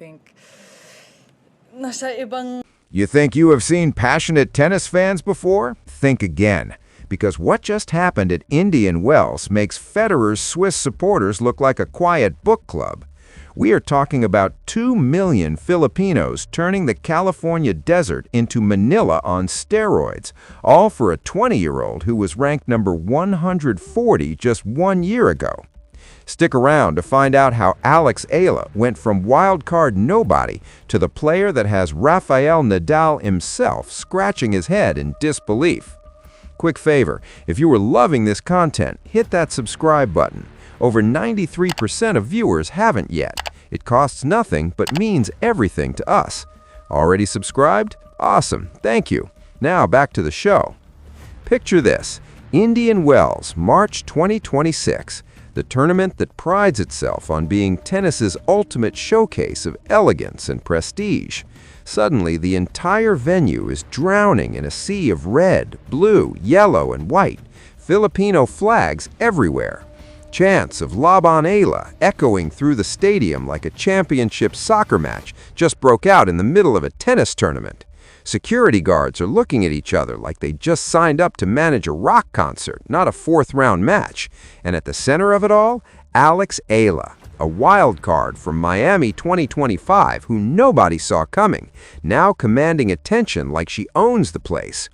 think nasa ibang You think you have seen passionate tennis fans before? Think again, because what just happened at Indian Wells makes Federer's Swiss supporters look like a quiet book club. We are talking about 2 million Filipinos turning the California desert into Manila on steroids, all for a 20-year-old who was ranked number 140 just 1 year ago. Stick around to find out how Eala went from wildcard nobody to the player that has Rafael Nadal himself scratching his head in disbelief. Quick favor, if you were loving this content, hit that subscribe button. Over 93% of viewers haven't yet. It costs nothing but means everything to us. Already subscribed? Awesome, thank you. Now back to the show. Picture this, Indian Wells, March 2026. The tournament that prides itself on being tennis's ultimate showcase of elegance and prestige. Suddenly, the entire venue is drowning in a sea of red, blue, yellow, and white, Filipino flags everywhere. Chants of Laban Eala echoing through the stadium like a championship soccer match just broke out in the middle of a tennis tournament. Security guards are looking at each other like they just signed up to manage a rock concert, not a fourth-round match. And at the center of it all, Eala, a wild card from Miami 2025 who nobody saw coming, now commanding attention like she owns the place.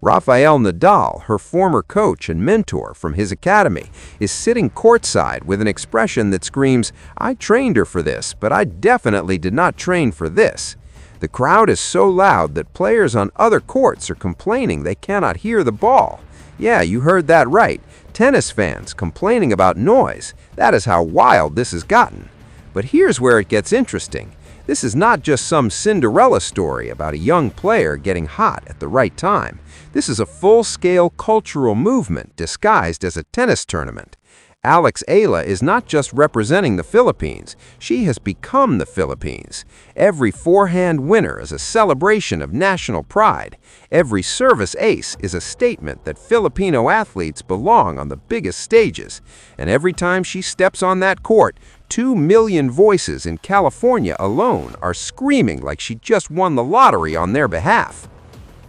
Rafael Nadal, her former coach and mentor from his academy, is sitting courtside with an expression that screams, "I trained her for this, but I definitely did not train for this." The crowd is so loud that players on other courts are complaining they cannot hear the ball. Yeah, you heard that right. Tennis fans complaining about noise. That is how wild this has gotten. But here's where it gets interesting. This is not just some Cinderella story about a young player getting hot at the right time. This is a full-scale cultural movement disguised as a tennis tournament. Eala is not just representing the Philippines, she has become the Philippines. Every forehand winner is a celebration of national pride. Every service ace is a statement that Filipino athletes belong on the biggest stages. And every time she steps on that court, 2 million voices in California alone are screaming like she just won the lottery on their behalf.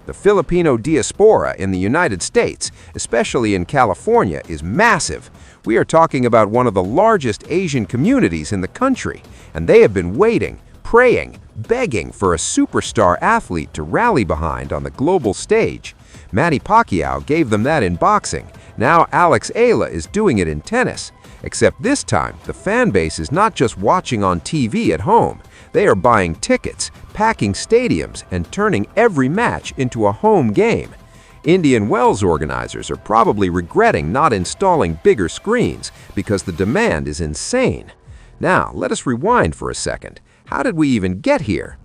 The Filipino diaspora in the United States, especially in California, is massive. We are talking about one of the largest Asian communities in the country, and they have been waiting, praying, begging for a superstar athlete to rally behind on the global stage. Manny Pacquiao gave them that in boxing. Now Eala is doing it in tennis. Except this time, the fan base is not just watching on TV at home. They are buying tickets, packing stadiums, and turning every match into a home game. Indian Wells organizers are probably regretting not installing bigger screens because the demand is insane. Now, let us rewind for a second. How did we even get here?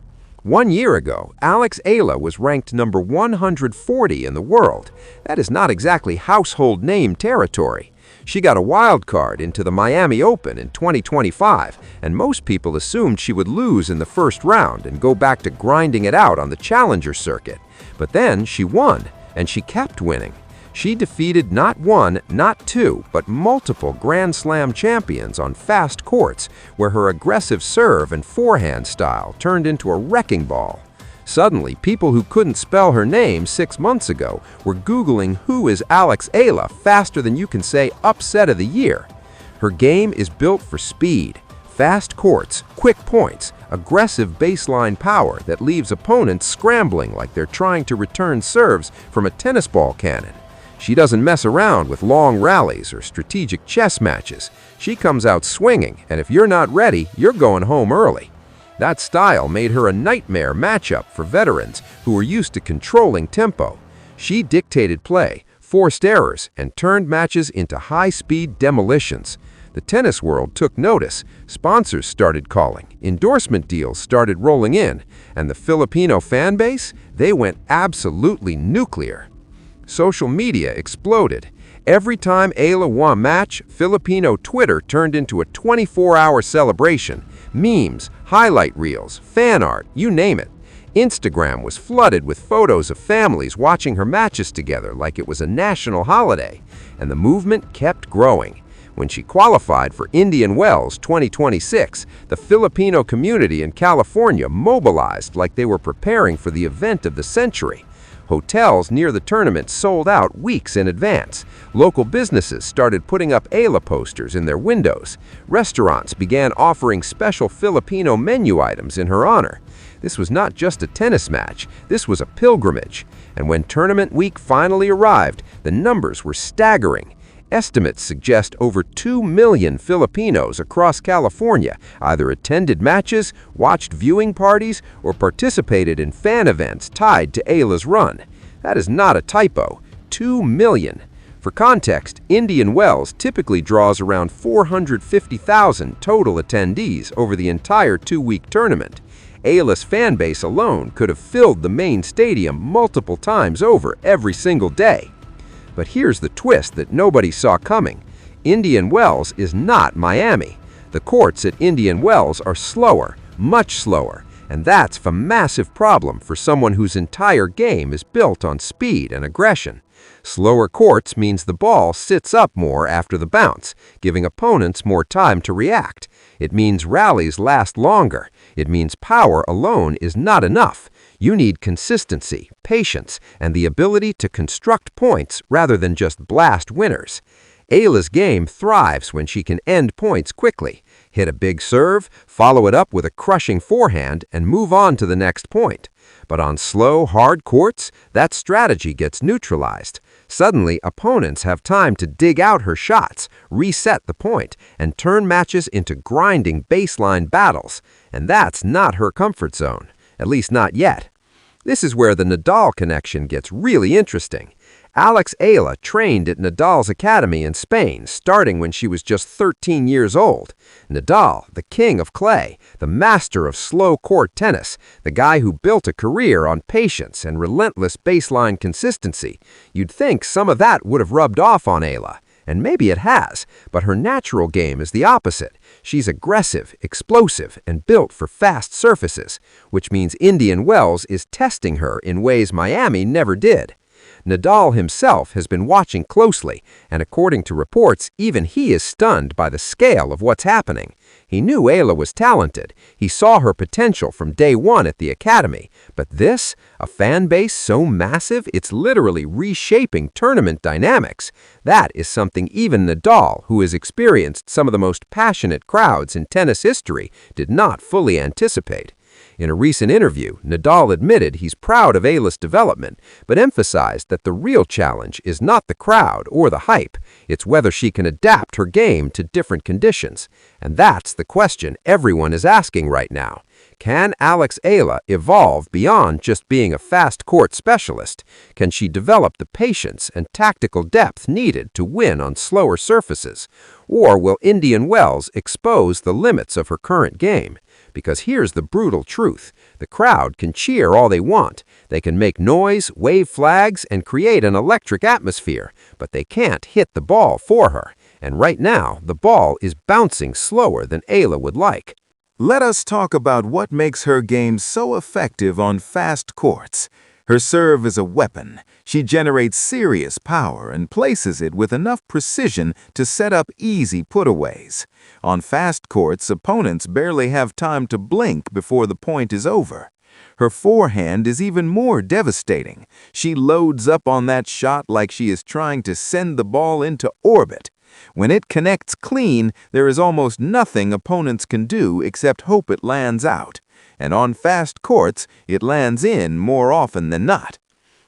1 year ago, Eala was ranked number 140 in the world. That is not exactly household name territory. She got a wild card into the Miami Open in 2025, and most people assumed she would lose in the first round and go back to grinding it out on the challenger circuit. But then she won, and she kept winning. She defeated not one, not two, but multiple Grand Slam champions on fast courts, where her aggressive serve and forehand style turned into a wrecking ball. Suddenly, people who couldn't spell her name 6 months ago were Googling who is Eala faster than you can say upset of the year. Her game is built for speed, fast courts, quick points, aggressive baseline power that leaves opponents scrambling like they're trying to return serves from a tennis ball cannon. She doesn't mess around with long rallies or strategic chess matches. She comes out swinging, and if you're not ready, you're going home early. That style made her a nightmare matchup for veterans who were used to controlling tempo. She dictated play, forced errors, and turned matches into high-speed demolitions. The tennis world took notice, sponsors started calling, endorsement deals started rolling in, and the Filipino fan base, they went absolutely nuclear. Social media exploded. Every time Eala won a match, Filipino Twitter turned into a 24-hour celebration. Memes, highlight reels, fan art, you name it. Instagram was flooded with photos of families watching her matches together like it was a national holiday, and the movement kept growing. When she qualified for Indian Wells 2026, the Filipino community in California mobilized like they were preparing for the event of the century. Hotels near the tournament sold out weeks in advance. Local businesses started putting up Eala posters in their windows. Restaurants began offering special Filipino menu items in her honor. This was not just a tennis match, this was a pilgrimage. And when tournament week finally arrived, the numbers were staggering. Estimates suggest over 2 million Filipinos across California either attended matches, watched viewing parties, or participated in fan events tied to Eala's run. That is not a typo. 2 million. For context, Indian Wells typically draws around 450,000 total attendees over the entire two-week tournament. Eala's fan base alone could have filled the main stadium multiple times over every single day. But here's the twist that nobody saw coming. Indian Wells is not Miami. The courts at Indian Wells are slower, much slower, and that's a massive problem for someone whose entire game is built on speed and aggression. Slower courts means the ball sits up more after the bounce, giving opponents more time to react. It means rallies last longer. It means power alone is not enough. You need consistency, patience, and the ability to construct points rather than just blast winners. Eala's game thrives when she can end points quickly, hit a big serve, follow it up with a crushing forehand, and move on to the next point. But on slow, hard courts, that strategy gets neutralized. Suddenly, opponents have time to dig out her shots, reset the point, and turn matches into grinding baseline battles. And that's not her comfort zone. At least not yet. This is where the Nadal connection gets really interesting. Eala trained at Nadal's academy in Spain, starting when she was just 13 years old. Nadal, the king of clay, the master of slow court tennis, the guy who built a career on patience and relentless baseline consistency. You'd think some of that would have rubbed off on Eala. And maybe it has, but her natural game is the opposite. She's aggressive, explosive, and built for fast surfaces, which means Indian Wells is testing her in ways Miami never did. Nadal himself has been watching closely, and according to reports, even he is stunned by the scale of what's happening. He knew Eala was talented. He saw her potential from day one at the academy. But this, a fan base so massive it's literally reshaping tournament dynamics, that is something even Nadal, who has experienced some of the most passionate crowds in tennis history, did not fully anticipate. In a recent interview, Nadal admitted he's proud of Eala's development, but emphasized that the real challenge is not the crowd or the hype. It's whether she can adapt her game to different conditions. And that's the question everyone is asking right now. Can Eala evolve beyond just being a fast court specialist? Can she develop the patience and tactical depth needed to win on slower surfaces? Or will Indian Wells expose the limits of her current game? Because here's the brutal truth. The crowd can cheer all they want. They can make noise, wave flags, and create an electric atmosphere, but they can't hit the ball for her. And right now, the ball is bouncing slower than Eala would like. Let us talk about what makes her game so effective on fast courts. Her serve is a weapon. She generates serious power and places it with enough precision to set up easy putaways. On fast courts, opponents barely have time to blink before the point is over. Her forehand is even more devastating. She loads up on that shot like she is trying to send the ball into orbit. When it connects clean, there is almost nothing opponents can do except hope it lands out. And on fast courts, it lands in more often than not.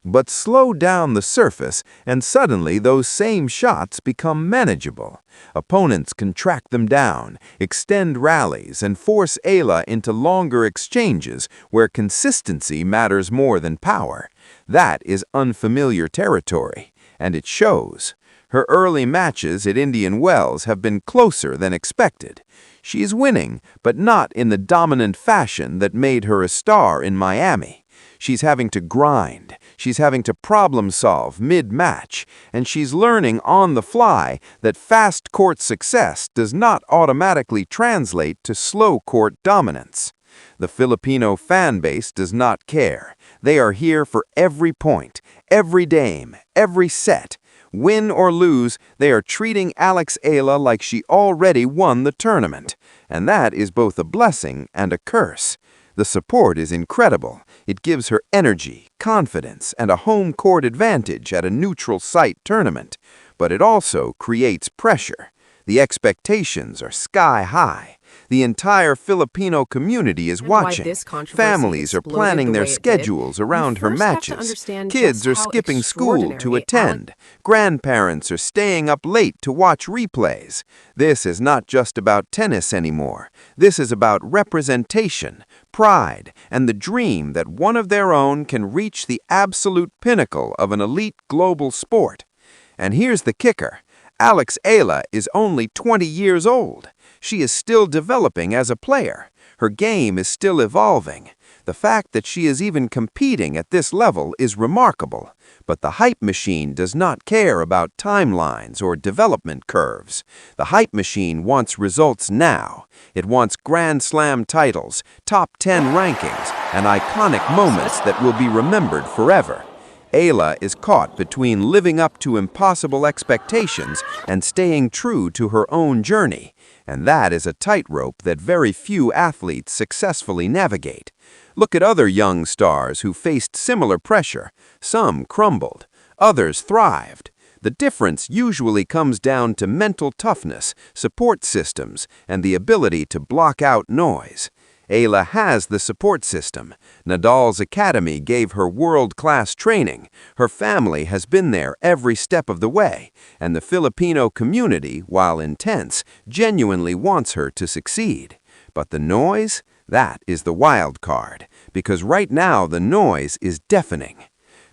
But slow down the surface, and suddenly those same shots become manageable. Opponents can track them down, extend rallies, and force Eala into longer exchanges where consistency matters more than power. That is unfamiliar territory, and it shows. Her early matches at Indian Wells have been closer than expected. She is winning, but not in the dominant fashion that made her a star in Miami. She's having to grind, she's having to problem-solve mid-match, and she's learning on the fly that fast court success does not automatically translate to slow court dominance. The Filipino fan base does not care. They are here for every point, every game, every set. Win or lose, they are treating Eala like she already won the tournament. And that is both a blessing and a curse. The support is incredible. It gives her energy, confidence, and a home court advantage at a neutral site tournament. But it also creates pressure. The expectations are sky high. The entire Filipino community is watching. Families are planning their schedules around her matches. Kids are skipping school to attend. Grandparents are staying up late to watch replays. This is not just about tennis anymore. This is about representation, pride, and the dream that one of their own can reach the absolute pinnacle of an elite global sport. And here's the kicker. Eala is only 20 years old. She is still developing as a player. Her game is still evolving. The fact that she is even competing at this level is remarkable. But the hype machine does not care about timelines or development curves. The hype machine wants results now. It wants Grand Slam titles, top 10 rankings, and iconic moments that will be remembered forever. Eala is caught between living up to impossible expectations and staying true to her own journey, and that is a tightrope that very few athletes successfully navigate. Look at other young stars who faced similar pressure. Some crumbled, others thrived. The difference usually comes down to mental toughness, support systems, and the ability to block out noise. Eala has the support system. Nadal's academy gave her world-class training. Her family has been there every step of the way. And the Filipino community, while intense, genuinely wants her to succeed. But the noise? That is the wild card. Because right now the noise is deafening.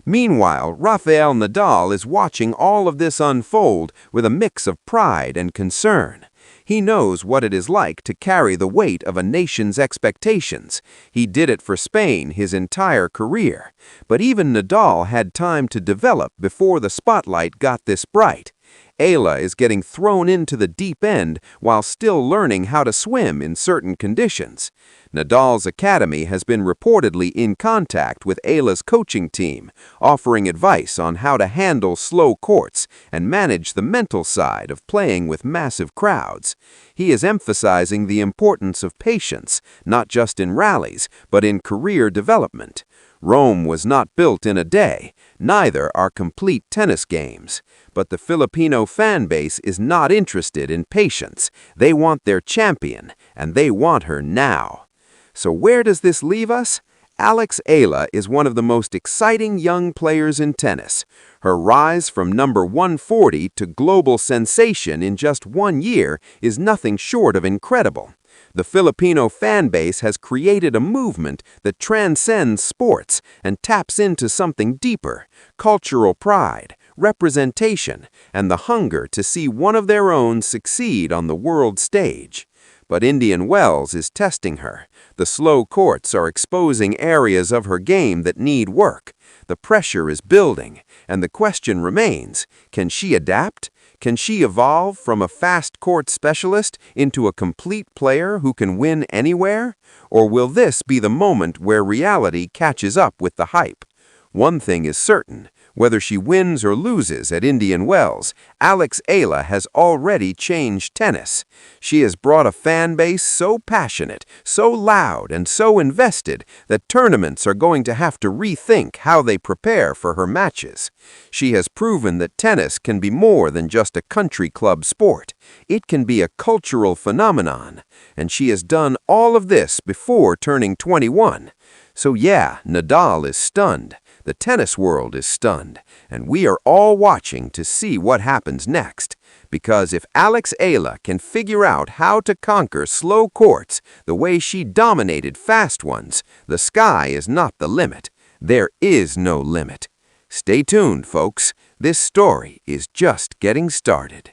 Meanwhile, Rafael Nadal is watching all of this unfold with a mix of pride and concern. He knows what it is like to carry the weight of a nation's expectations. He did it for Spain his entire career. But even Nadal had time to develop before the spotlight got this bright. Eala is getting thrown into the deep end while still learning how to swim in certain conditions. Nadal's academy has been reportedly in contact with Eala's coaching team, offering advice on how to handle slow courts and manage the mental side of playing with massive crowds. He is emphasizing the importance of patience, not just in rallies, but in career development. Rome was not built in a day, neither are complete tennis games. But the Filipino fan base is not interested in patience. They want their champion, and they want her now. So where does this leave us? Eala is one of the most exciting young players in tennis. Her rise from number 140 to global sensation in just 1 year is nothing short of incredible. The Filipino fan base has created a movement that transcends sports and taps into something deeper: cultural pride, representation, and the hunger to see one of their own succeed on the world stage. But Indian Wells is testing her. The slow courts are exposing areas of her game that need work. The pressure is building, and the question remains, can she adapt? Can she evolve from a fast court specialist into a complete player who can win anywhere? Or will this be the moment where reality catches up with the hype? One thing is certain. Whether she wins or loses at Indian Wells, Eala has already changed tennis. She has brought a fan base so passionate, so loud, and so invested that tournaments are going to have to rethink how they prepare for her matches. She has proven that tennis can be more than just a country club sport. It can be a cultural phenomenon. And she has done all of this before turning 21. So yeah, Nadal is stunned. The tennis world is stunned, and we are all watching to see what happens next. Because if Eala can figure out how to conquer slow courts the way she dominated fast ones, the sky is not the limit. There is no limit. Stay tuned, folks. This story is just getting started.